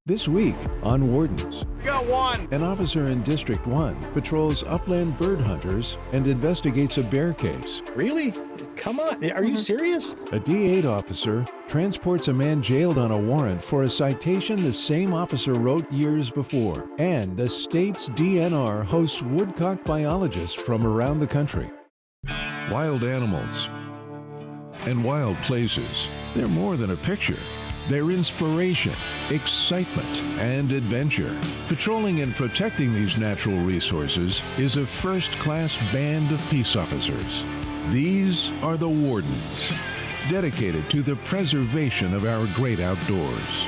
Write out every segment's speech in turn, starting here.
This week on Wardens, Got one! an officer in District 1 patrols upland bird hunters and investigates a bear case. Really? Come on, are you serious? A D8 officer transports a man jailed on a warrant for a citation the same officer wrote years before. And the state's DNR hosts woodcock biologists from around the country. Wild animals and wild places. They're more than a picture. They're inspiration, excitement, and adventure. Patrolling and protecting these natural resources is a first-class band of peace officers. These are the Wardens, dedicated to the preservation of our great outdoors.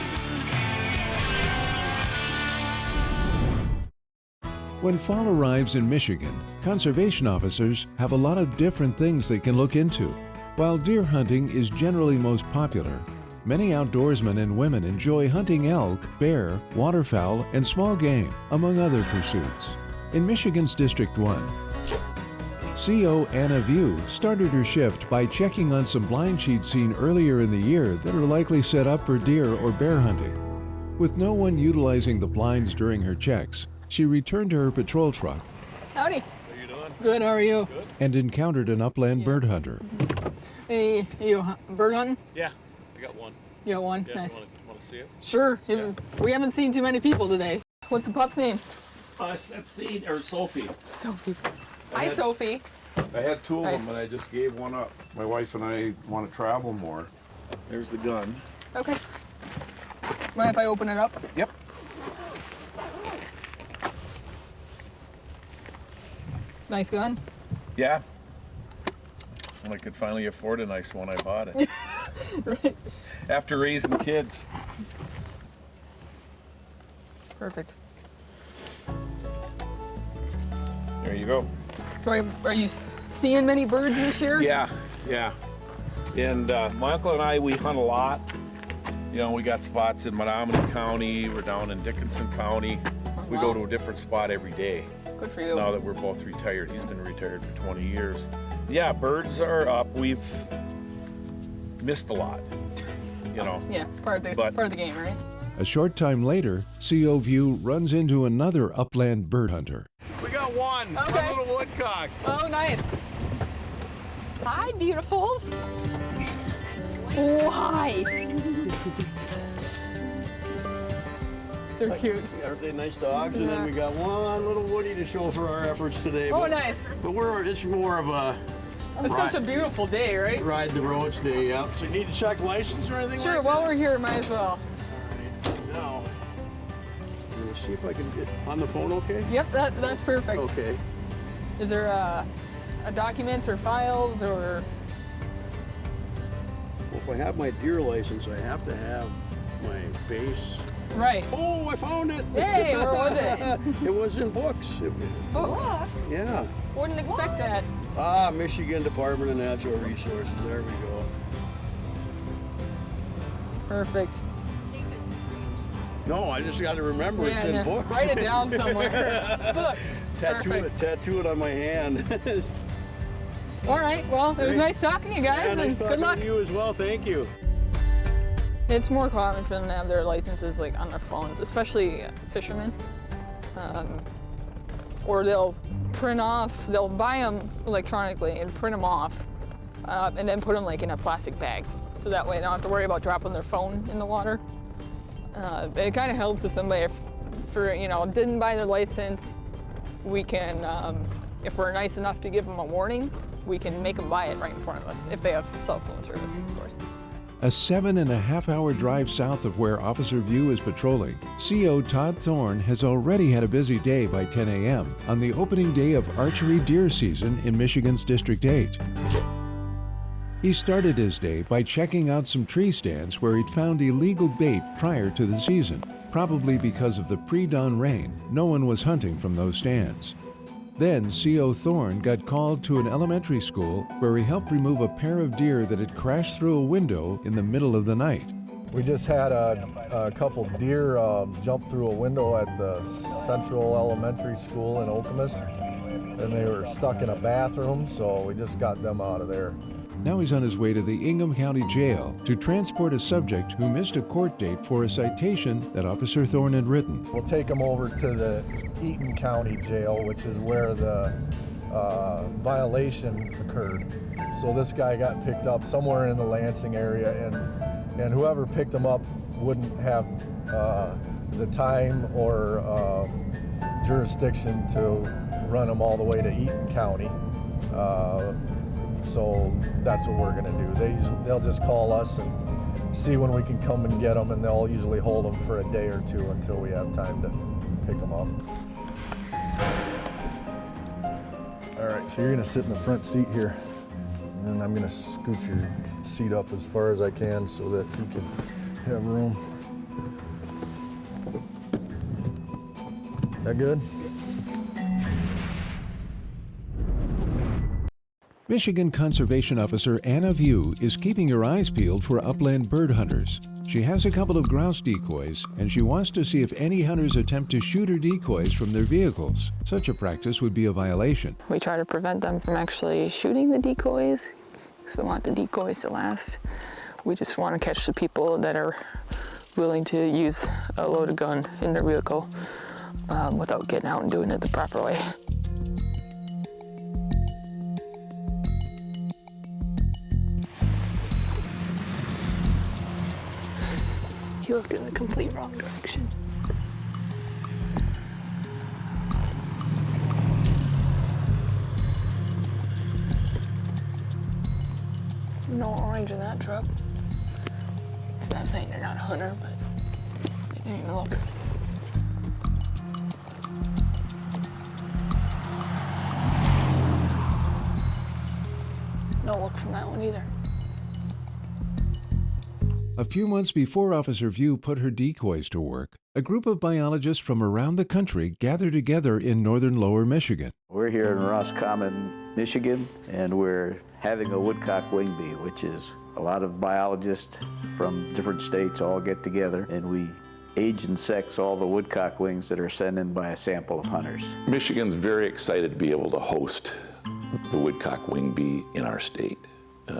When fall arrives in Michigan, conservation officers have a lot of different things they can look into. While deer hunting is generally most popular, many outdoorsmen and women enjoy hunting elk, bear, waterfowl, and small game, among other pursuits. In Michigan's District 1, CO Anna View started her shift by checking on some blind she'd seen earlier in the year that are likely set up for deer or bear hunting. With no one utilizing the blinds during her checks, she returned to her patrol truck. Howdy. How you doing? Good, how are you? Good. And encountered an upland bird hunter. Hey, you bird hunting? Yeah, I got one. You got one? Yeah, Nice. you want to see it? Sure. Yeah. We haven't seen too many people today. What's the pup's name? That's Seed or Sophie. Sophie. Hi, Sophie. I had two of Nice. them and I just gave one up. My wife and I want to travel more. There's the gun. Okay. Mind if I open it up? Yep. Nice gun. Yeah. When I could finally afford a nice one, I bought it. Right. After raising kids. Perfect. There you go. So are you seeing many birds this year? Yeah, yeah. And my uncle and I, we hunt a lot. You know, we got spots in Menominee County, we're down in Dickinson County. We Wow. go to a different spot every day. Good for you. Now that we're both retired. He's been retired for 20 years. Yeah, birds are up. We've missed a lot, you know. Yeah, part of the game, right? A short time later, CO View runs into another upland bird hunter. We got one! Okay. A little woodcock! Oh, nice. Hi, beautifuls. Oh, hi. They're cute. Aren't they nice dogs? And then we got one little Woody to show for our efforts today. Oh, but, nice. But it's more of a It's such a beautiful day, right? ride the roads day, yep. So you need to check license or anything Sure, like while we're here, might as well. that? Now, I'm gonna see if I can get on the phone okay? Yep, that's perfect. Okay. Is there a documents or files or? Well, if I have my deer license, I have to have my base. Right. Oh, I found it! Hey, where was it? It was in books. Books. Yeah. Wouldn't expect that. Ah, Michigan Department of Natural Resources. There we go. Perfect. No, I just got to remember it's in no, books. write it down somewhere. Books. Perfect. Tattoo it on my hand. All right. Well, it was nice talking to you guys, Yeah, nice and talking good luck. to you as well. Thank you. It's more common for them to have their licenses like on their phones, especially fishermen. Or they'll buy them electronically and print them off, and then put them like in a plastic bag, so that way they don't have to worry about dropping their phone in the water. It kind of helps if somebody, didn't buy their license, we can, if we're nice enough to give them a warning, we can make them buy it right in front of us if they have cell phone service, of course. A 7.5-hour drive south of where Officer View is patrolling, CO Todd Thorne has already had a busy day by 10 a.m. on the opening day of archery deer season in Michigan's District 8. He started his day by checking out some tree stands where he'd found illegal bait prior to the season. Probably because of the pre-dawn rain, no one was hunting from those stands. Then CO Thorne got called to an elementary school where he helped remove a pair of deer that had crashed through a window in the middle of the night. We just had a couple deer jump through a window at the Central Elementary School in Okemos, and they were stuck in a bathroom, so we just got them out of there. Now he's on his way to the Ingham County Jail to transport a subject who missed a court date for a citation that Officer Thorne had written. We'll take him over to the Eaton County Jail, which is where the violation occurred. So this guy got picked up somewhere in the Lansing area, and whoever picked him up wouldn't have the time or jurisdiction to run him all the way to Eaton County. So that's what we're gonna do. They'll just call us and see when we can come and get them, and they'll usually hold them for a day or two until we have time to pick them up. All right, so you're gonna sit in the front seat here, and then I'm gonna scoot your seat up as far as I can so that you can have room. That good? Michigan Conservation Officer Anna View is keeping her eyes peeled for upland bird hunters. She has a couple of grouse decoys, and she wants to see if any hunters attempt to shoot her decoys from their vehicles. Such a practice would be a violation. We try to prevent them from actually shooting the decoys, because we want the decoys to last. We just want to catch the people that are willing to use a loaded gun in their vehicle without getting out and doing it the proper way. He looked in the complete wrong direction. No orange in that truck. It's not saying they're not a hunter, but they didn't even look. No look from that one either. A few months before Officer View put her decoys to work, a group of biologists from around the country gathered together in northern Lower Michigan. We're here in Roscommon, Michigan, and we're having a Woodcock Wingbee, which is a lot of biologists from different states all get together, and we age and sex all the woodcock wings that are sent in by a sample of hunters. Michigan's very excited to be able to host the Woodcock Wingbee in our state.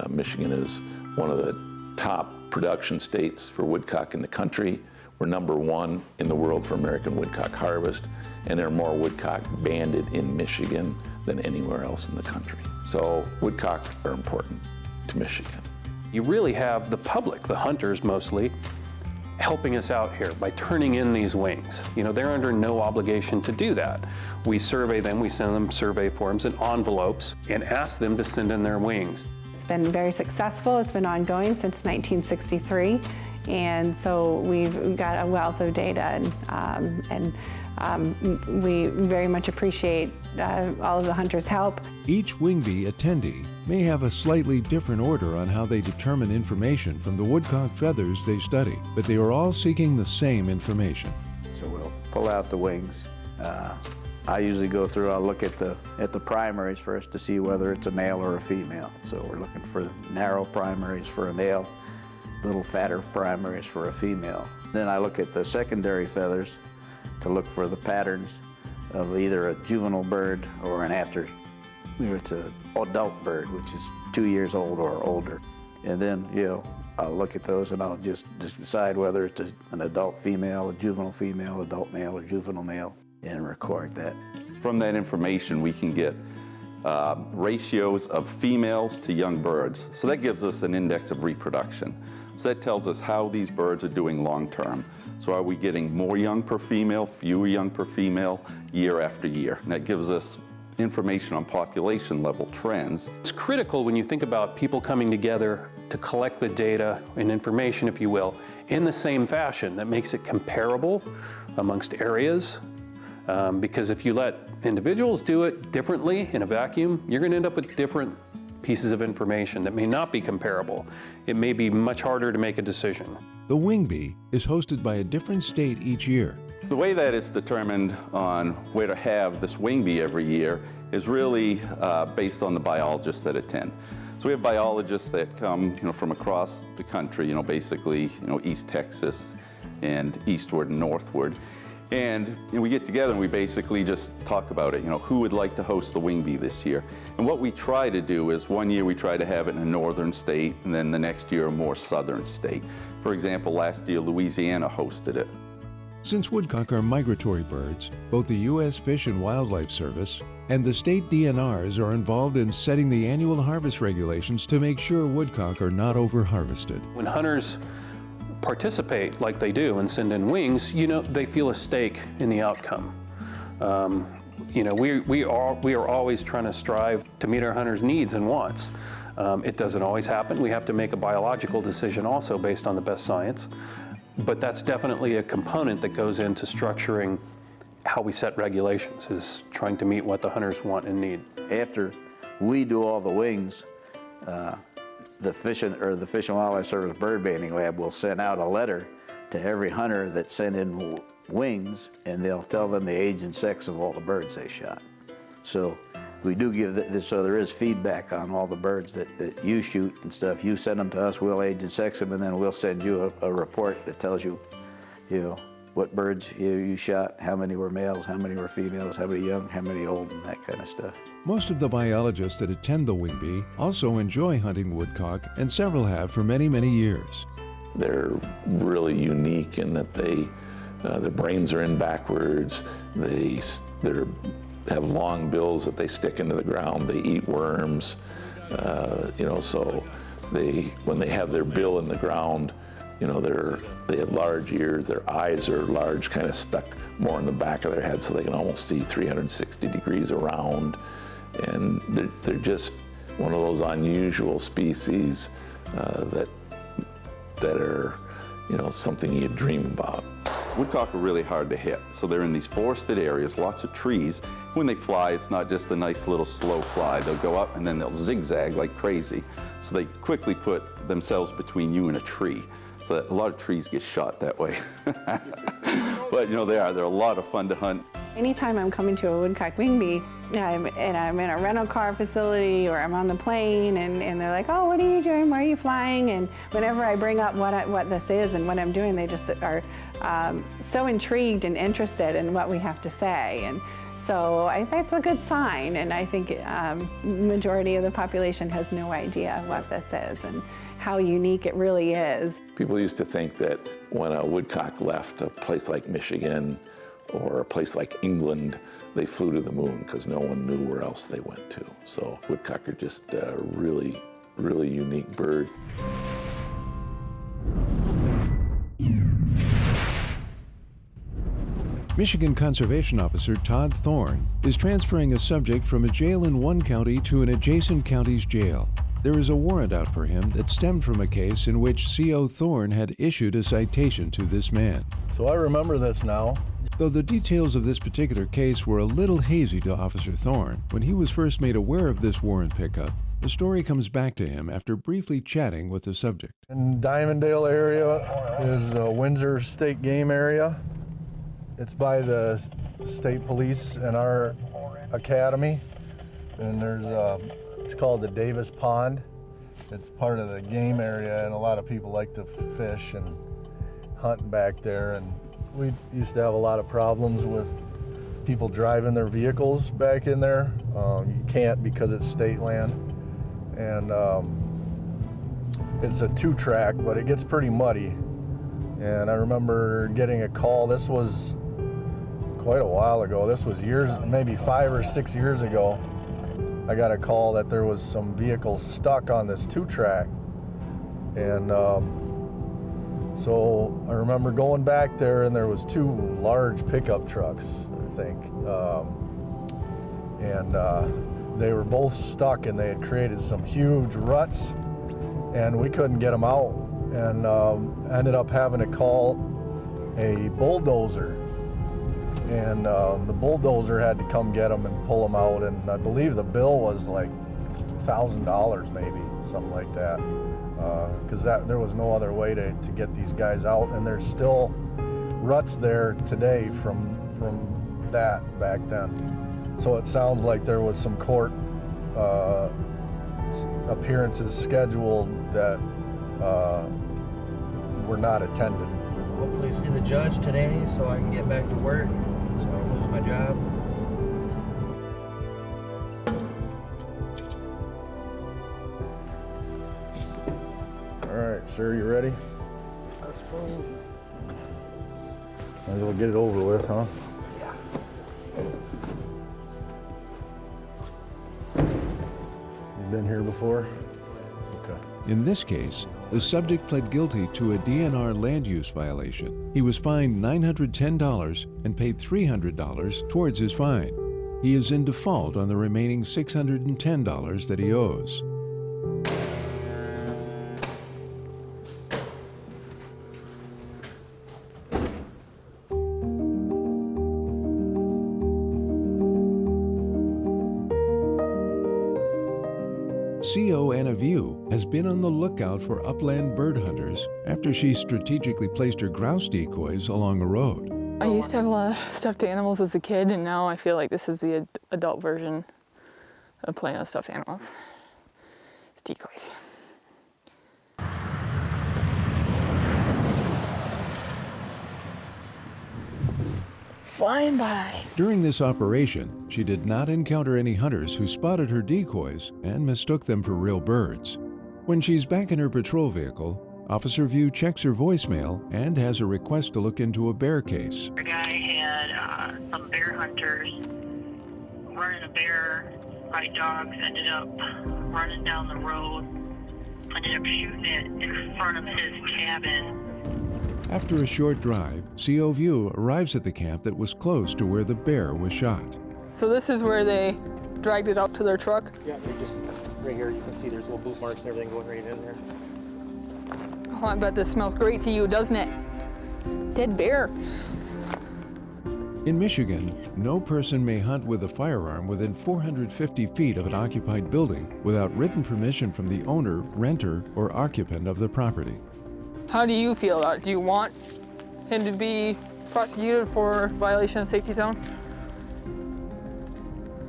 Michigan is one of the top production states for woodcock in the country. We're #1 in the world for American woodcock harvest, and there are more woodcock banded in Michigan than anywhere else in the country. So woodcock are important to Michigan. You really have the public, the hunters mostly, helping us out here by turning in these wings. You know, they're under no obligation to do that. We survey them, we send them survey forms and envelopes and ask them to send in their wings. It's been very successful. It's been ongoing since 1963. And so we've got a wealth of data, and we very much appreciate all of the hunters' help. Each Wingbee attendee may have a slightly different order on how they determine information from the woodcock feathers they study, but they are all seeking the same information. So we'll pull out the wings. I usually go through, I'll look at the primaries first to see whether it's a male or a female. So we're looking for narrow primaries for a male, little fatter primaries for a female. Then I look at the secondary feathers to look for the patterns of either a juvenile bird or it's an adult bird, which is 2 years old or older. And then, I'll look at those and I'll just decide whether it's an adult female, a juvenile female, adult male, or juvenile male, and record that. From that information, we can get ratios of females to young birds. So that gives us an index of reproduction. So that tells us how these birds are doing long term. So are we getting more young per female, fewer young per female, year after year? And that gives us information on population level trends. It's critical when you think about people coming together to collect the data and information, if you will, in the same fashion. That makes it comparable amongst areas. Because if you let individuals do it differently in a vacuum, you're going to end up with different pieces of information that may not be comparable. It may be much harder to make a decision. The Wingbee is hosted by a different state each year. The way that it's determined on where to have this Wingbee every year is really based on the biologists that attend. So we have biologists that come, from across the country, basically, East Texas and eastward and northward. And we get together and we basically just talk about it, who would like to host the Wingbee this year. And what we try to do is one year we try to have it in a northern state, and then the next year a more southern state. For example, last year Louisiana hosted it. Since woodcock are migratory birds, both the U.S. Fish and Wildlife Service and the state DNRs are involved in setting the annual harvest regulations to make sure woodcock are not over-harvested. When hunters participate like they do and send in wings, they feel a stake in the outcome. We are always trying to strive to meet our hunters' needs and wants. It doesn't always happen. We have to make a biological decision also based on the best science. But that's definitely a component that goes into structuring how we set regulations, is trying to meet what the hunters want and need. After we do all the wings, the Fish and Wildlife Service Bird Banding Lab will send out a letter to every hunter that sent in wings, and they'll tell them the age and sex of all the birds they shot. So we do give this, so there is feedback on all the birds that you shoot and stuff. You send them to us, we'll age and sex them, and then we'll send you a report that tells you, what birds you shot, how many were males, how many were females, how many young, how many old, and that kind of stuff. Most of the biologists that attend the Wingbee also enjoy hunting woodcock, and several have for many, many years. They're really unique in that their brains are in backwards. They have long bills that they stick into the ground. They eat worms, so when they have their bill in the ground, they have large ears. Their eyes are large, kind of stuck more in the back of their head, so they can almost see 360 degrees around. And they're just one of those unusual species that are, something you dream about. Woodcock are really hard to hit, so they're in these forested areas, lots of trees. When they fly, it's not just a nice little slow fly. They'll go up and then they'll zigzag like crazy. So they quickly put themselves between you and a tree. So that a lot of trees get shot that way. But they're a lot of fun to hunt. Anytime I'm coming to a Woodcock Wingbee, I'm in a rental car facility or I'm on the plane and they're like, oh, what are you doing? Where are you flying? And whenever I bring up what this is and what I'm doing, they just are so intrigued and interested in what we have to say. And so that's a good sign. And I think majority of the population has no idea what this is and how unique it really is. People used to think that when a woodcock left a place like Michigan or a place like England, they flew to the moon because no one knew where else they went to. So woodcock are just a really, really unique bird. Michigan Conservation Officer Todd Thorne is transferring a subject from a jail in one county to an adjacent county's jail. There is a warrant out for him that stemmed from a case in which C.O. Thorne had issued a citation to this man. So I remember this now. Though the details of this particular case were a little hazy to Officer Thorne when he was first made aware of this warrant pickup, the story comes back to him after briefly chatting with the subject. In Diamondale area is Windsor State Game Area. It's by the state police and our academy. And there's it's called the Davis Pond. It's part of the game area, and a lot of people like to fish and hunt back there. And we used to have a lot of problems with people driving their vehicles back in there. You can't because it's state land. And it's a 2-track, but it gets pretty muddy. And I remember getting a call. This was quite a while ago. This was years, maybe 5 or 6 years ago. I got a call that there was some vehicles stuck on this 2-track. And so I remember going back there, and there was 2 large pickup trucks, I think. They were both stuck, and they had created some huge ruts, and we couldn't get them out. And ended up having to call a bulldozer. And the bulldozer had to come get them and pull them out, and I believe the bill was like $1,000 maybe, something like that, because there was no other way to get these guys out, and there's still ruts there today from that back then. So it sounds like there was some court appearances scheduled that were not attended. hopefully see the judge today so I can get back to work, so I don't lose my job. All right, sir, you ready? I suppose. Might as well get it over with, huh? Yeah. You've been here before? Okay. In this case, the subject pled guilty to a DNR land use violation. He was fined $910 and paid $300 towards his fine. He is in default on the remaining $610 that he owes. CO Anna View has been on the lookout for upland bird hunters after she strategically placed her grouse decoys along a road. I used to have a lot of stuffed animals as a kid, and now I feel like this is the adult version of playing with stuffed animals. It's decoys. Flying by. During this operation, she did not encounter any hunters who spotted her decoys and mistook them for real birds. When she's back in her patrol vehicle, Officer View checks her voicemail and has a request to look into a bear case. The guy had some bear hunters running a bear. My dogs ended up running down the road, ended up shooting it in front of his cabin. After a short drive, CO View arrives at the camp that was close to where the bear was shot. So this is where they dragged it out to their truck? Yeah, they just, right here you can see there's little boot marks and everything going right in there. Oh, I bet this smells great to you, doesn't it? Dead bear. In Michigan, no person may hunt with a firearm within 450 feet of an occupied building without written permission from the owner, renter, or occupant of the property. How do you feel about it? Do you want him to be prosecuted for violation of safety zone?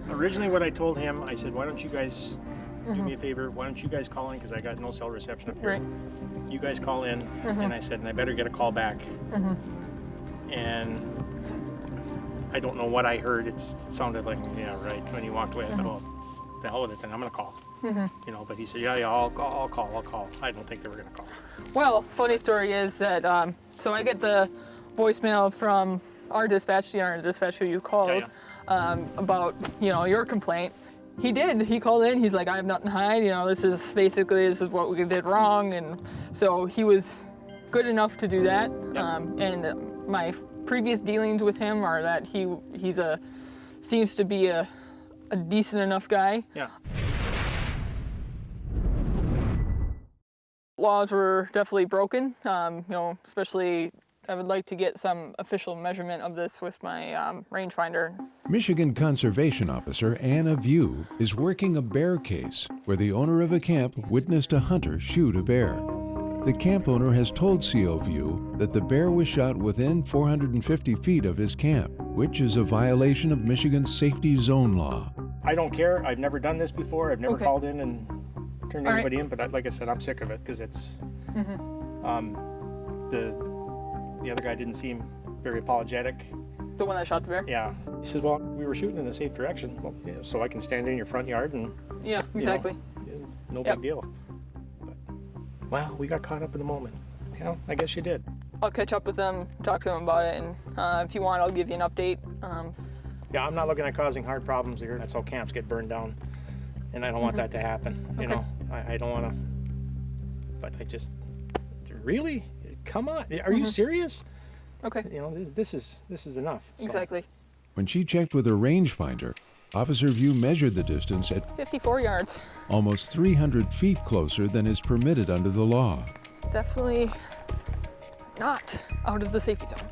Originally what I told him, I said, why don't you guys do me a favor, why don't you guys call in, because I got no cell reception up here. Right. You guys call in, and I said, and I better get a call back. And I don't know what I heard. It sounded like, yeah, right. When he walked away, I thought, oh, the hell with it, then I'm gonna call. You know, but he said, yeah, I'll call. I don't think they were gonna call. Well, funny story is that, so I get the voicemail from our dispatch, the RN dispatch who you called, about, you know, your complaint. He did, he called in, he's like, I have nothing to hide, you know, this is what we did wrong, and so he was good enough to do that, and my previous dealings with him are that seems to be a decent enough guy. Yeah. Laws were definitely broken, you know, especially I would like to get some official measurement of this with my rangefinder. Michigan Conservation Officer Anna View is working a bear case where the owner of a camp witnessed a hunter shoot a bear. The camp owner has told CO View that the bear was shot within 450 feet of his camp, which is a violation of Michigan's safety zone law. I don't care. I've never done this before. I've never called in and turned anybody in, but like I said, I'm sick of it because it's the other guy didn't seem very apologetic. The one that shot the bear? Yeah. He said, well, we were shooting in the safe direction. Well, yeah, so I can stand in your front yard and... Yeah, exactly. You know, no big deal. But, well, we got caught up in the moment. You know, I guess you did. I'll catch up with them, talk to them about it, and if you want, I'll give you an update. Yeah, I'm not looking at causing hard problems here. That's how camps get burned down. And I don't want that to happen. You know, I don't want to... But I just... Really? Come on, are you serious? Okay. You know, this is enough. So. Exactly. When she checked with her rangefinder, Officer View measured the distance at 54 yards. Almost 300 feet closer than is permitted under the law. Definitely not out of the safety zone.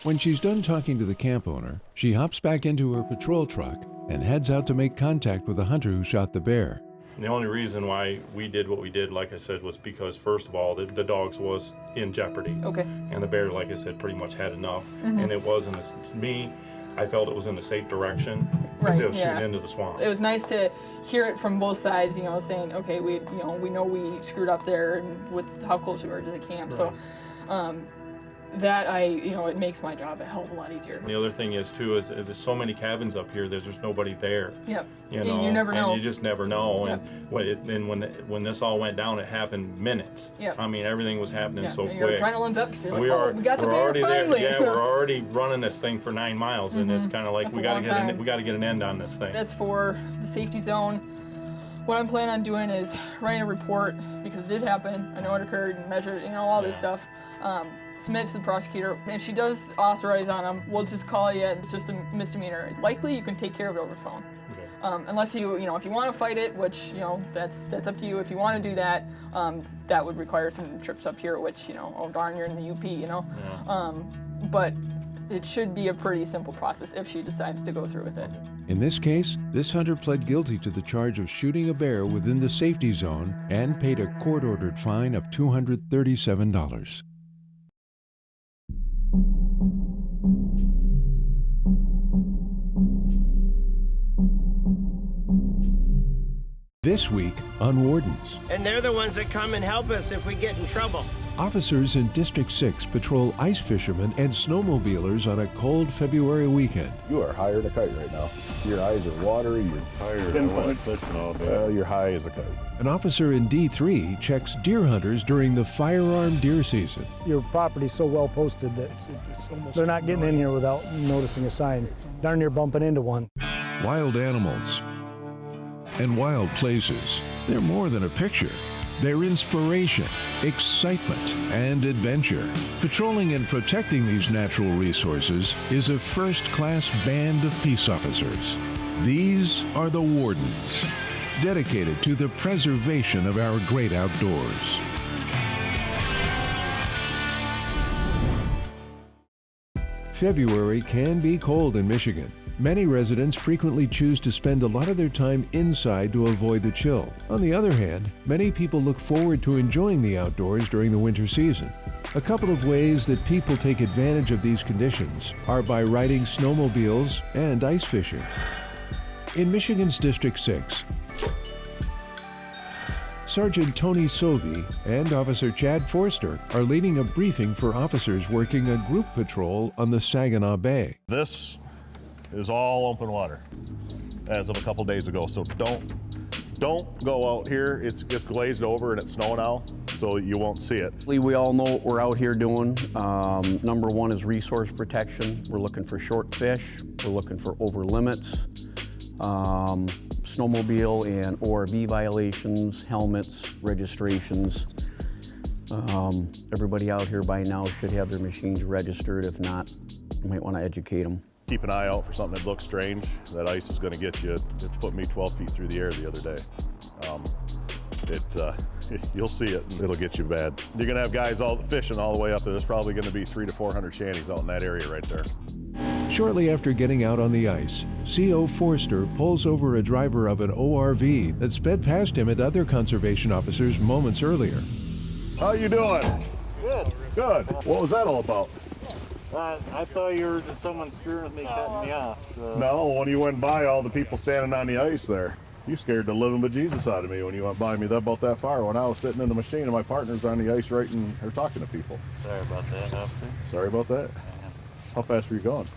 When she's done talking to the camp owner, she hops back into her patrol truck and heads out to make contact with the hunter who shot the bear. The only reason why we did what we did, like I said, was because, first of all, the dogs was in jeopardy. Okay. And the bear, like I said, pretty much had enough. And it was, to me, I felt it was in the safe direction because it was shooting into the swamp. It was nice to hear it from both sides, you know, saying, okay, we know we screwed up there and with how close we were to the camp. Right. So it makes my job a hell of a lot easier. And the other thing is too, is there's so many cabins up here that there's nobody there. Yep. You know, you never know. And you just never know. Yep. And when this all went down, it happened minutes. Yep. I mean, everything was happening so and you're quick. adrenaline's up because you're like, we got the we're bear already finally. there. Yeah, we're already running this thing for 9 miles, and it's kind of like That's we a got long to get time. we got to get an end on this thing. That's for the safety zone. What I'm planning on doing is writing a report, because it did happen. I know it occurred and measured, all this stuff. Submit it to the prosecutor. If she does authorize on them, we'll just call you. It's just a misdemeanor. Likely, you can take care of it over the phone. Okay. Unless if you want to fight it, which that's up to you. If you want to do that, that would require some trips up here, which oh darn, you're in the UP, Yeah. But it should be a pretty simple process if she decides to go through with it. In this case, this hunter pled guilty to the charge of shooting a bear within the safety zone and paid a court-ordered fine of $237. This week on Wardens. And they're the ones that come and help us if we get in trouble. Officers in District 6 patrol ice fishermen and snowmobilers on a cold February weekend. You are higher than a kite right now. Your eyes are watery, you're tired. I went fishing all day. You're high as a kite. An officer in D3 checks deer hunters during the firearm deer season. Your property's so well posted that they're not getting in here without noticing a sign. Darn near bumping into one. Wild animals and wild places. They're more than a picture. They're inspiration, excitement, and adventure. Patrolling and protecting these natural resources is a first-class band of peace officers. These are the Wardens, dedicated to the preservation of our great outdoors. February can be cold in Michigan. Many residents frequently choose to spend a lot of their time inside to avoid the chill. On the other hand, many people look forward to enjoying the outdoors during the winter season. A couple of ways that people take advantage of these conditions are by riding snowmobiles and ice fishing. In Michigan's District 6, Sergeant Tony Sovey and Officer Chad Forster are leading a briefing for officers working a group patrol on the Saginaw Bay. This is all open water as of a couple days ago, so don't go out here. It's glazed over and it's snowing now, so you won't see it. We all know what we're out here doing. Number one is resource protection. We're looking for short fish. We're looking for over limits, snowmobile and ORV violations, helmets, registrations. Everybody out here by now should have their machines registered. If not, you might want to educate them. Keep an eye out for something that looks strange. That ice is going to get you. It put me 12 feet through the air the other day. You'll see it, and it'll get you bad. You're going to have guys all fishing all the way up there. There's probably going to be 300 to 400 shanties out in that area right there. Shortly after getting out on the ice, C.O. Forster pulls over a driver of an ORV that sped past him and other conservation officers moments earlier. How you doing? Good. Good. What was that all about? I thought you were just someone screwing with me, cutting me off. So. No, when you went by all the people standing on the ice there. You scared the living bejesus out of me when you went by me about that far when I was sitting in the machine and my partner's on the ice writing or talking to people. Sorry about that, officer. Sorry about that? How fast were you going?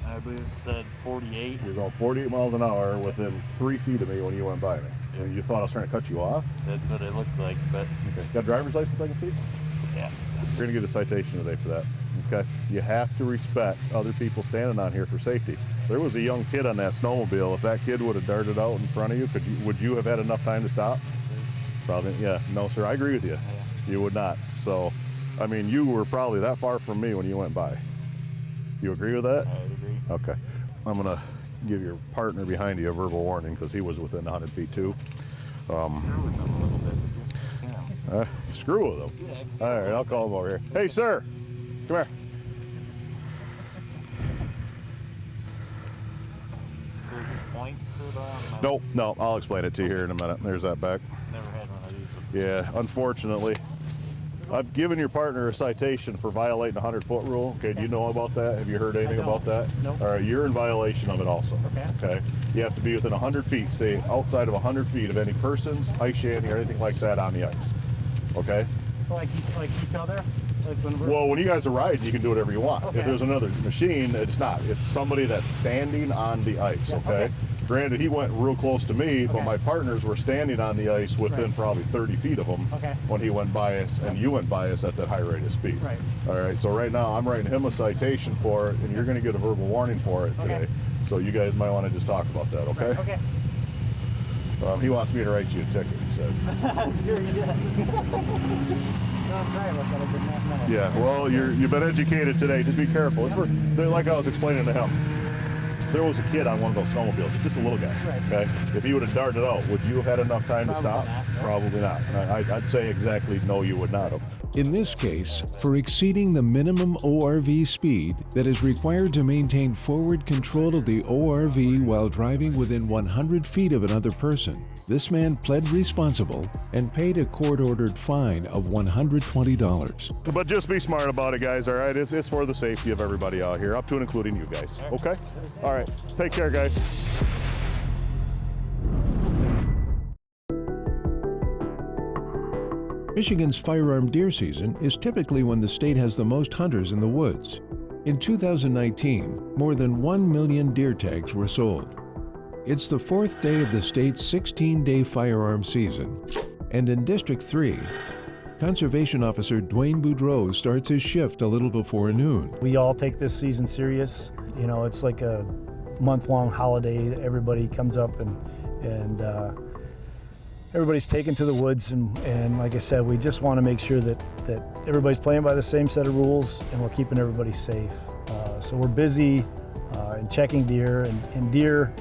I believe it said 48. You're going 48 miles an hour within 3 feet of me when you went by me. And you thought I was trying to cut you off? That's what it looked like, but... Okay. Got a driver's license I can see? Yeah. You're going to get a citation today for that. Okay? You have to respect other people standing on here for safety. There was a young kid on that snowmobile. If that kid would have darted out in front of you, would you have had enough time to stop? Probably, yeah. No, sir, I agree with you. You would not. So, I mean, you were probably that far from me when you went by. You agree with that? I agree. Okay. I'm going to give your partner behind you a verbal warning because he was within 100 feet too. Screw with him. All right, I'll call him over here. Hey, sir, come here. Nope, no, I'll explain it to you here in a minute. There's that back. Never had one of these. Yeah, unfortunately. I've given your partner a citation for violating the 100-foot rule. Okay, do you know about that? Have you heard anything about that? No. All right, you're in violation of it also. Okay. You have to be within 100 feet, stay outside of 100 feet of any persons, ice shanty, or anything like that on the ice. Okay? Like each other? Well, when you guys are riding, you can do whatever you want. Okay. If there's another machine, it's not. It's somebody that's standing on the ice, okay? Granted, he went real close to me, but my partners were standing on the ice within probably 30 feet of him when he went by us, and you went by us at that high rate of speed. Right. All right, so right now I'm writing him a citation for it, and you're going to get a verbal warning for it today. So you guys might want to just talk about that, okay? Okay. He wants me to write you a ticket, he said. Sure you did. Yeah, well, you've been educated today. Just be careful. It's for, like I was explaining to him, there was a kid on one of those snowmobiles, just a little guy, okay? If he would have darted out, would you have had enough time to stop? Probably not. I'd say exactly no, you would not have. In this case, for exceeding the minimum ORV speed that is required to maintain forward control of the ORV while driving within 100 feet of another person, this man pled responsible and paid a court-ordered fine of $120. But just be smart about it, guys, all right? It's for the safety of everybody out here, up to and including you guys, okay? All right, take care, guys. Michigan's firearm deer season is typically when the state has the most hunters in the woods. In 2019, more than 1 million deer tags were sold. It's the fourth day of the state's 16-day firearm season, and in District 3, Conservation Officer Dwayne Boudreau starts his shift a little before noon. We all take this season serious. You know, it's like a month-long holiday. Everybody comes up and everybody's taken to the woods, and like I said, we just want to make sure that everybody's playing by the same set of rules and we're keeping everybody safe. So we're busy in checking deer, and deer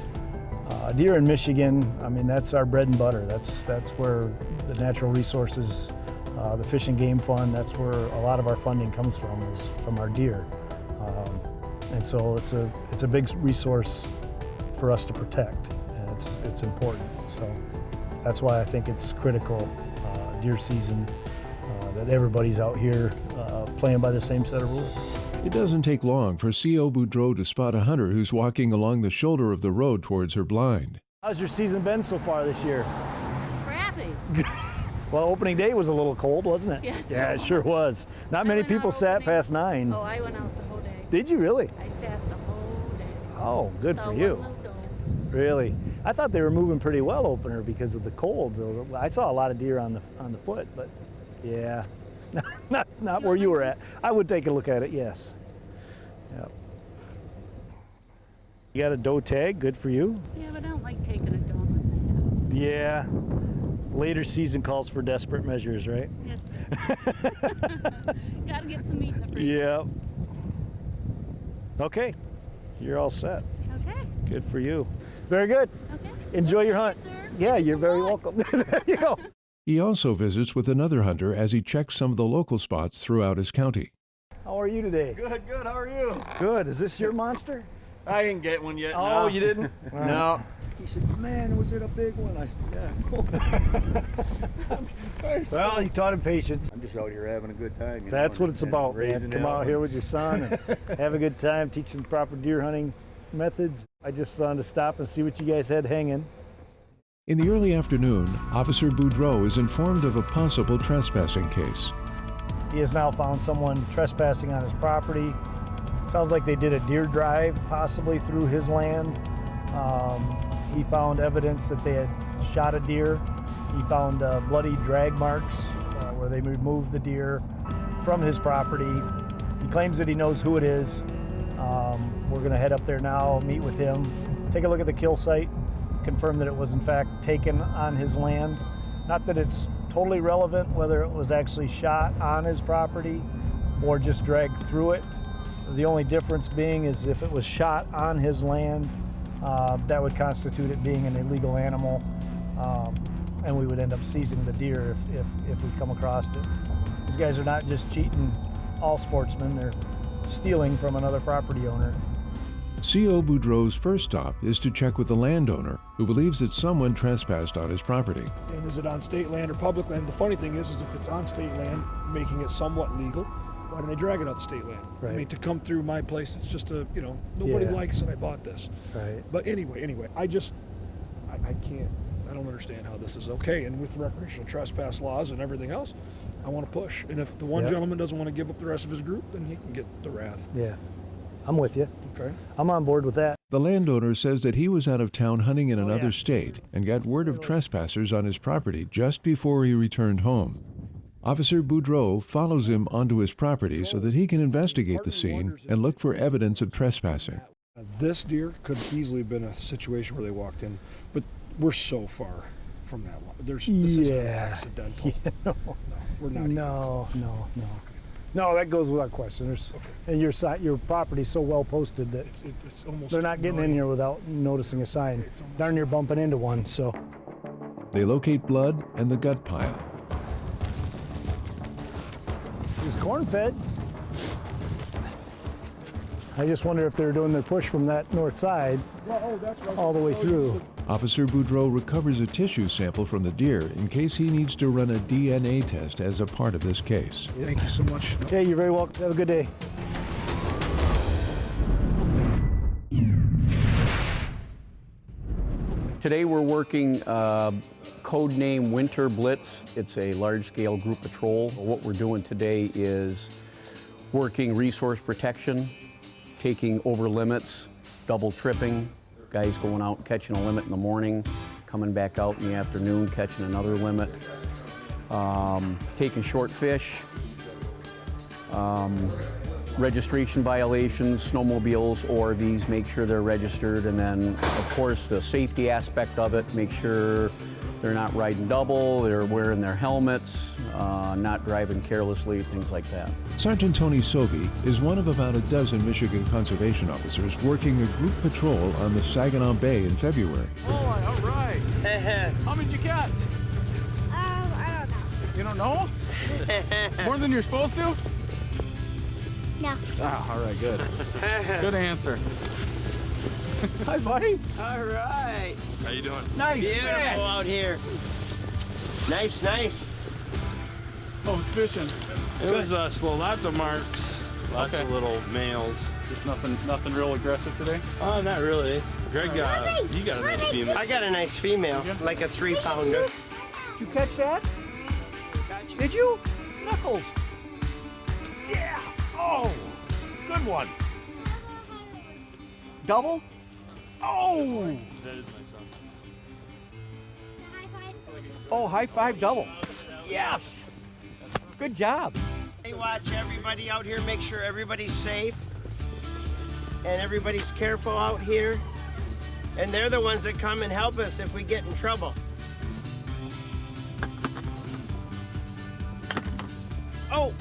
in Michigan, I mean, that's our bread and butter. That's where the natural resources, the Fish and Game Fund, that's where a lot of our funding comes from, is from our deer. And so it's a big resource for us to protect, and it's important. So that's why I think it's critical, deer season, that everybody's out here playing by the same set of rules. It doesn't take long for C.O. Boudreau to spot a hunter who's walking along the shoulder of the road towards her blind. How's your season been so far this year? Crappy. Well, opening day was a little cold, wasn't it? Yes. Yeah, it sure was. Not many people sat past 9. Oh, I went out the whole day. Did you really? I sat the whole day. Oh, good for you. Really? I thought they were moving pretty well opener because of the cold. I saw a lot of deer on the foot, but yeah, not where you were at. I would take a look at it, yes. Yep. You got a doe tag, good for you. Yeah, but I don't like taking a doe unless I have. Yeah. Later season calls for desperate measures, right? Yes. Gotta get some meat in the freezer. Yep. Okay. You're all set. Okay. Good for you. Very good. Okay. Enjoy your hunt. Yeah, you're very welcome. There you go. He also visits with another hunter as he checks some of the local spots throughout his county. How are you today? Good, how are you? Good. Is this your monster? I didn't get one yet. Oh, no. you didn't? No. He said, man, was it a big one? I said, yeah. Well, he taught him patience. I'm just out here having a good time. You That's know, what it's about, man. Come out here with your son and have a good time, teach him proper deer hunting methods. I just wanted to stop and see what you guys had hanging. In the early afternoon, Officer Boudreau is informed of a possible trespassing case. He has now found someone trespassing on his property. Sounds like they did a deer drive, possibly through his land. He found evidence that they had shot a deer. He found bloody drag marks where they removed the deer from his property. He claims that he knows who it is. We're gonna head up there now, meet with him, take a look at the kill site, confirm that it was in fact taken on his land. Not that it's totally relevant whether it was actually shot on his property or just dragged through it. The only difference being is if it was shot on his land, that would constitute it being an illegal animal, and we would end up seizing the deer if we come across it. These guys are not just cheating all sportsmen, they're stealing from another property owner. C.O. Boudreau's first stop is to check with the landowner, who believes that someone trespassed on his property. And is it on state land or public land? The funny thing is if it's on state land, making it somewhat legal, why don't they drag it out to state land? Right. I mean, to come through my place, it's just nobody likes that I bought this. Right. But anyway, I can't, I don't understand how this is okay. And with recreational trespass laws and everything else, I want to push. And if the one Yep. gentleman doesn't want to give up the rest of his group, then he can get the wrath. Yeah, I'm with you. Okay. I'm on board with that. The landowner says that he was out of town hunting in another state and got word of trespassers on his property just before he returned home. Officer Boudreau follows him onto his property so that he can investigate the scene and look for evidence of trespassing. This deer could easily have been a situation where they walked in, but we're so far from that one. This isn't accidental. Yeah, no. We're not. No. No, that goes without question. And your property's so well posted that it's almost they're not getting in here without noticing a sign. Darn near bumping into one, so. They locate blood and the gut pile. He's corn fed. I just wonder if they're doing their push from that north side all the way through. Officer Boudreau recovers a tissue sample from the deer in case he needs to run a DNA test as a part of this case. Thank you so much. Yeah, you're very welcome. Have a good day. Today we're working code name Winter Blitz. It's a large-scale group patrol. What we're doing today is working resource protection, taking over limits, double tripping, guys going out catching a limit in the morning, coming back out in the afternoon catching another limit, taking short fish, registration violations, snowmobiles, ORVs, make sure they're registered, and then, of course, the safety aspect of it, make sure they're not riding double, they're wearing their helmets, not driving carelessly, things like that. Sergeant Tony Sovey is one of about a dozen Michigan conservation officers working a group patrol on the Saginaw Bay in February. Oh, all right. How many did you catch? I don't know. You don't know? More than you're supposed to? No. Ah, all right, good. Good answer. Hi, buddy. All right. How you doing? Nice. Beautiful Beautiful out here. Nice, nice. Oh, it's fishing. It was slow. Lots of marks. Lots of little males. Just nothing real aggressive today? Oh, not really. Greg, you got a nice female. I got a nice female, like a 3-pounder. Did you catch that? Did you? Knuckles. Yeah. Oh, good one. Double? Oh. That is my son. Oh, high five double. Yes. Good job. Hey, watch everybody out here. Make sure everybody's safe. And everybody's careful out here. And they're the ones that come and help us if we get in trouble. Oh!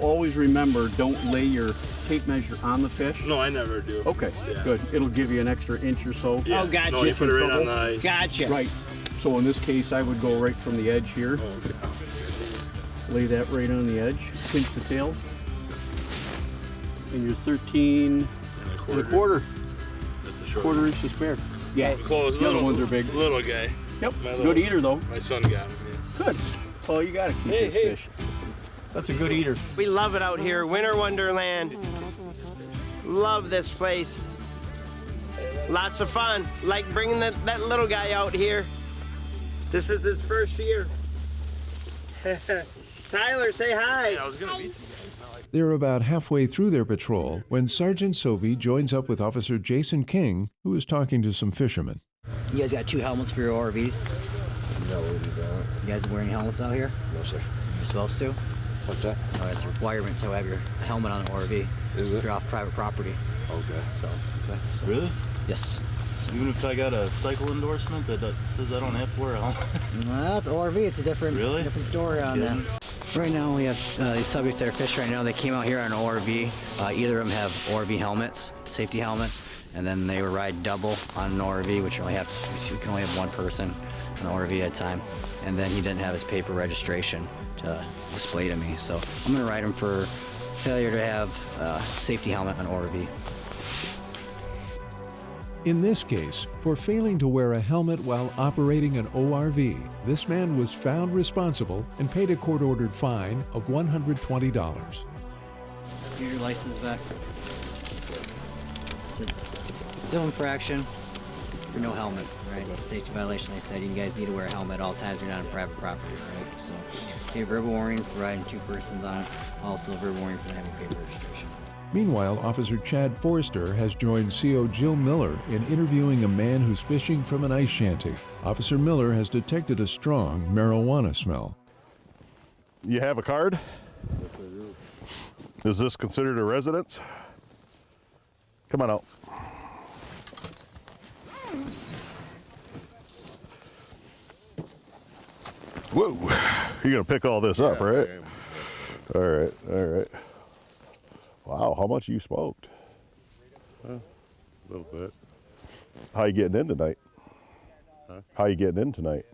Always remember, don't lay your tape measure on the fish. No, I never do. Okay, good. It'll give you an extra inch or so. Yeah. Oh, gotcha. No, you put it right on the ice. Gotcha. Right. So in this case, I would go right from the edge here. Oh, okay. Lay that right on the edge. Pinch the tail. And you're 13 and a quarter. That's a short Quarter inch to spare. Yeah. Close. The other ones are big. Little guy. Yep. Good eater though. My son got him. Yeah. Good. Oh, you gotta keep this fish. That's a good eater. We love it out here. Winter Wonderland. Love this place. Lots of fun. Like bringing that little guy out here. This is his first year. Tyler, say hi. Yeah, I was gonna meet. They're about halfway through their patrol when Sergeant Sovey joins up with Officer Jason King, who is talking to some fishermen. You guys got 2 helmets for your ORVs? No, we don't. You guys wearing helmets out here? No, sir. You're supposed to? What's that? Oh, it's a requirement to have your helmet on an ORV. Is it? If you're off private property. Okay. So Really? yes. Even if I got a cycle endorsement that says I don't have to wear a helmet? Well, it's ORV. It's a different story on that. Right now we have these subjects that are fishing right now. They came out here on an ORV. Either of them have ORV helmets, safety helmets, and then they were riding double on an ORV, which you can only have one person on the ORV at a time. And then he didn't have his paper registration to display to me. So I'm gonna ride him for failure to have safety helmet on ORV. In this case, for failing to wear a helmet while operating an ORV, this man was found responsible and paid a court-ordered fine of $120. Here's your license back. It's a civil infraction. for no helmet, right? Safety violation, I said you guys need to wear a helmet at all times. You're not on private property, right? So, okay, verbal warning for riding 2 persons on it. Also, verbal warning for having paper restriction. Meanwhile, Officer Chad Forster has joined CO Jill Miller in interviewing a man who's fishing from an ice shanty. Officer Miller has detected a strong marijuana smell. You have a card? Yes, I do. Is this considered a residence? Come on out. Whoa, you're gonna pick all this up, right? All right, all right. Wow, how much you smoked? A little bit. How you getting in tonight? Huh? How you getting in tonight?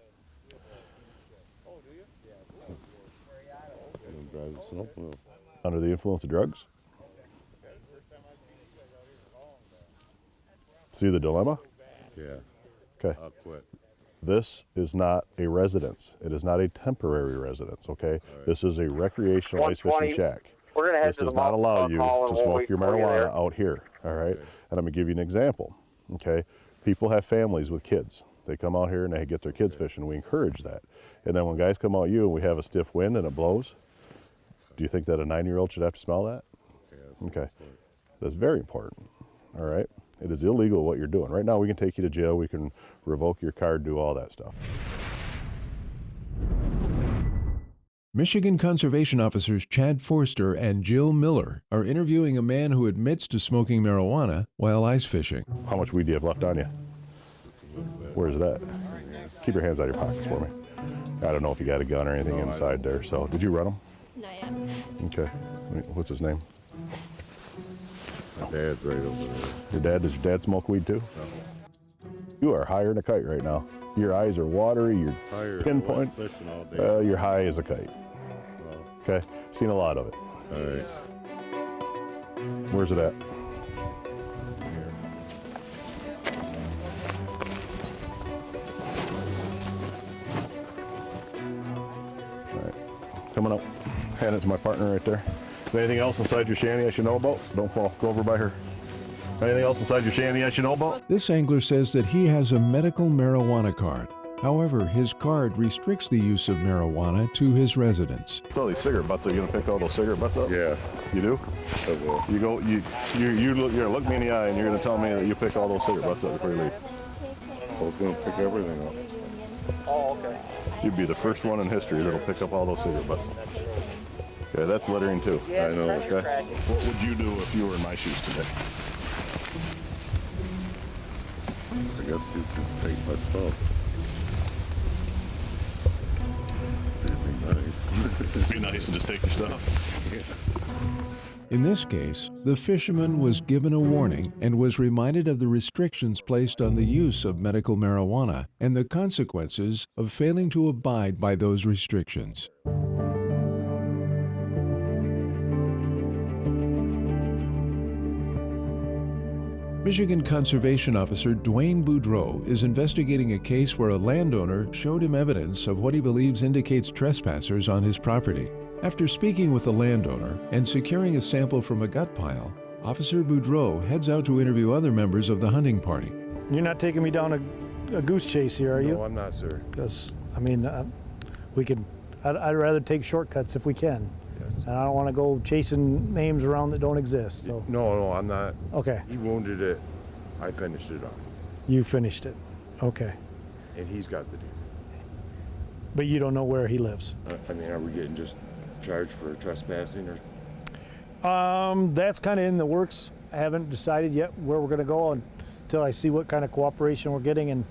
I'm driving a snowmobile. Under the influence of drugs? See the dilemma? Yeah. Okay. I'll quit. This is not a residence. It is not a temporary residence, okay? Right. This is a recreational ice fishing shack. This does not allow you to smoke your marijuana out here, all right? Okay. And I'm gonna give you an example, okay? People have families with kids. They come out here and they get their kids fishing. We encourage that. And then when guys come out you and we have a stiff wind and it blows, do you think that a 9-year-old should have to smell that? Okay, that's very important, all right? It is illegal what you're doing. Right now we can take you to jail, we can revoke your card, do all that stuff. Michigan Conservation Officers Chad Forster and Jill Miller are interviewing a man who admits to smoking marijuana while ice fishing. How much weed do you have left on you? Where's it at? Keep your hands out of your pockets for me. I don't know if you got a gun or anything inside there, so did you run them? Not yet. Okay, what's his name? My dad's right over there. Does your dad smoke weed too? No. You are higher than a kite right now. Your eyes are watery, you're pinpoint. Fishing all day. You're high as a kite. Well, okay, seen a lot of it. All right. Where's it at? Here. All right, coming up. Hand it to my partner right there. Is there anything else inside your shanty I should know about? Don't fall, go over by her. Anything else inside your shanty I should know about? This angler says that he has a medical marijuana card. However, his card restricts the use of marijuana to his residence. So these cigarette butts, are you gonna pick all those cigarette butts up? Yeah. You do? I will. You're gonna look me in the eye and you're gonna tell me that you pick all those cigarette butts up before you leave. I was gonna pick everything up. Oh, okay. You'd be the first one in history that'll pick up all those cigarette butts. Okay, that's littering too. Yeah, I know, pressure okay? scratching. What would you do if you were in my shoes today? I guess you just take my stuff. Be nice and just take your stuff. Yeah. In this case, the fisherman was given a warning and was reminded of the restrictions placed on the use of medical marijuana and the consequences of failing to abide by those restrictions. Michigan Conservation Officer Dwayne Boudreau is investigating a case where a landowner showed him evidence of what he believes indicates trespassers on his property. After speaking with the landowner and securing a sample from a gut pile, Officer Boudreau heads out to interview other members of the hunting party. You're not taking me down a goose chase here, are you? No, I'm not, sir. Because, I mean, I'd rather take shortcuts if we can. Yes. And I don't want to go chasing names around that don't exist. So. No, I'm not. Okay. He wounded it. I finished it off. You finished it. Okay. And he's got the deal. But you don't know where he lives? I mean, are we getting just charged for trespassing or? That's kind of in the works. I haven't decided yet where we're going to go until I see what kind of cooperation we're getting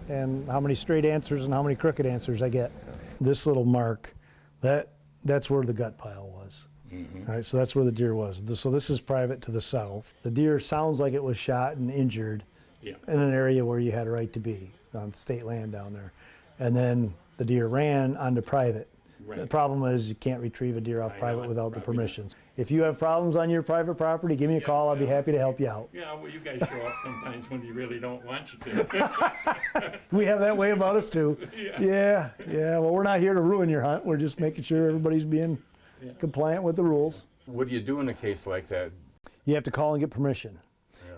and how many straight answers and how many crooked answers I get. This little mark, that's where the gut pile was. Mm-hmm. All right, so that's where the deer was. So this is private to the south. The deer sounds like it was shot and injured in an area where you had a right to be, on state land down there. And then the deer ran onto private. Right. The problem is you can't retrieve a deer off private without the permissions. If you have problems on your private property, give me a call. I'll be happy to help you out. Yeah, well, you guys show up sometimes when you really don't want you to. We have that way about us too. Yeah. Well, we're not here to ruin your hunt. We're just making sure everybody's being compliant with the rules. What do you do in a case like that? You have to call and get permission.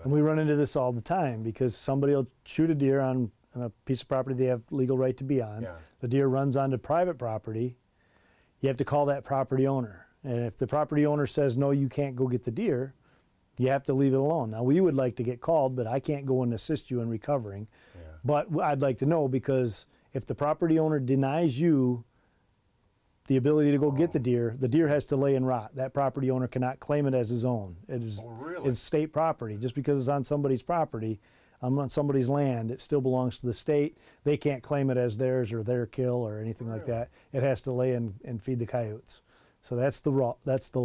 And we run into this all the time because somebody will shoot a deer on a piece of property they have legal right to be on. Yeah. The deer runs onto private property. You have to call that property owner. And if the property owner says, no, you can't go get the deer, you have to leave it alone. Now, we would like to get called, but I can't go and assist you in recovering. Yeah. But I'd like to know, because if the property owner denies you the ability to go get the deer has to lay and rot. That property owner cannot claim it as his own. It is it's state property. Just because it's on somebody's property, on somebody's land, it still belongs to the state. They can't claim it as theirs or their kill or anything like that. It has to lay and feed the coyotes. So that's the law. That's the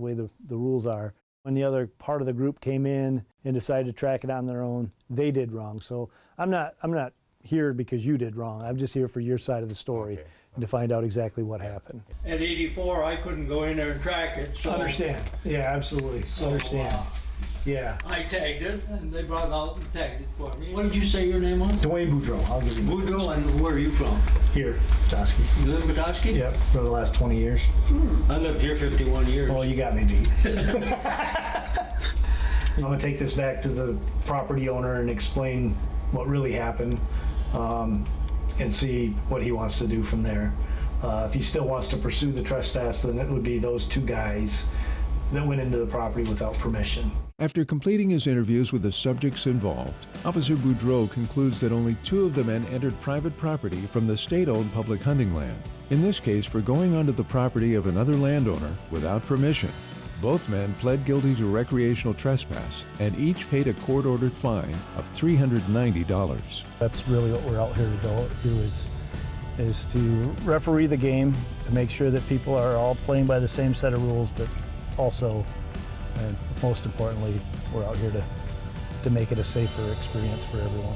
way the rules are. When the other part of the group came in and decided to track it on their own, they did wrong. So I'm not here because you did wrong. I'm just here for your side of the story and to find out exactly what happened. At 84, I couldn't go in there and track it. So Understand. Yeah, absolutely. So, Understand. Yeah. I tagged it, and they brought out and tagged it for me. What did you say your name was? Dwayne Boudreau. I'll give you Boudreau, and where are you from? Here, Petoskey. You live in Petoskey? Yep, for the last 20 years. I lived here 51 years. Oh, you got me beat. I'm going to take this back to the property owner and explain what really happened and see what he wants to do from there. If he still wants to pursue the trespass, then it would be those two guys that went into the property without permission. After completing his interviews with the subjects involved, Officer Boudreau concludes that only 2 of the men entered private property from the state-owned public hunting land, in this case for going onto the property of another landowner without permission. Both men pled guilty to recreational trespass and each paid a court-ordered fine of $390. That's really what we're out here to do is to referee the game, to make sure that people are all playing by the same set of rules, but also, and most importantly, we're out here to make it a safer experience for everyone.